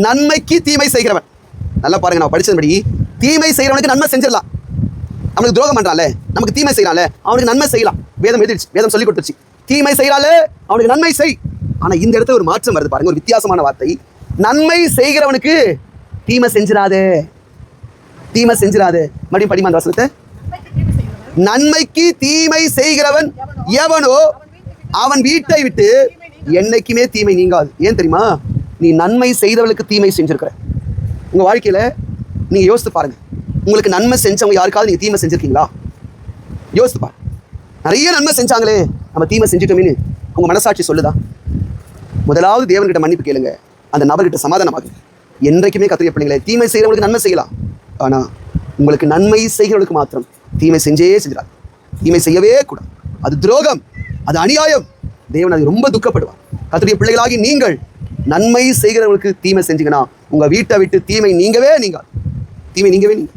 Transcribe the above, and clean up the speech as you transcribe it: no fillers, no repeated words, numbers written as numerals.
நன்மைக்கு தீமை செய்கிறவன். நல்லா பாருங்க, நான் படிச்சதுபடி தீமை செய்கிறவனுக்கு நன்மை செஞ்சிடலாம். அவனுக்கு துரோகம் பண்றான்ல, நமக்கு தீமை செய்யறான்ல, அவனுக்கு நன்மை செய்யலாம். வேதம் எழுதிடுச்சு, வேதம் சொல்லி கொடுத்துருச்சு, தீமை செய்யறாள் அவனுக்கு நன்மை செய். ஆனா இந்த இடத்துல ஒரு மாற்றம் வருது பாருங்க, ஒரு வித்தியாசமான வார்த்தை. நன்மை செய்கிறவனுக்கு தீமை செஞ்சிடாதே, தீமை செஞ்சிடாதே. மறுபடியும் படிமா அந்த வசனத்தை. நன்மைக்கு தீமை செய்கிறவன் எவனோ அவன் வீட்டை விட்டு என்னைக்குமே தீமை நீங்காது. ஏன் தெரியுமா? நீ நன்மை செய்தவளுக்கு தீமை செஞ்சிருக்கிற. உங்க வாழ்க்கையில நீங்க யோசித்து பாருங்க, உங்களுக்கு நன்மை செஞ்சவங்க யாருக்காவது நீங்க தீமை செஞ்சிருக்கீங்களா? யோசித்து பாருங்க. நிறைய நன்மை செஞ்சாங்களே, நம்ம தீமை செஞ்சுட்டோமேன்னு உங்க மனசாட்சி சொல்லுதா? முதலாவது தேவன்கிட்ட மன்னிப்பு கேளுங்க, அந்த நபர்கிட்ட சமாதானமாகுங்க. என்றைக்குமே கத்திரிய பிள்ளைங்களே, தீமை செய்கிறவங்களுக்கு நன்மை செய்யலாம், ஆனா உங்களுக்கு நன்மை செய்கிறவங்களுக்கு மாத்திரம் தீமை செஞ்சிடாது. தீமை செய்யவே கூடாது. அது துரோகம், அது அநியாயம். தேவன் அது ரொம்ப துக்கப்படுவார். கர்த்தருடைய பிள்ளைகளாகி நீங்கள் நன்மை செய்கிறவங்களுக்கு தீமை செஞ்சீங்கன்னா உங்க வீட்டை விட்டு தீமை நீங்கவே நீங்காது. தீமை நீங்கவே நீங்க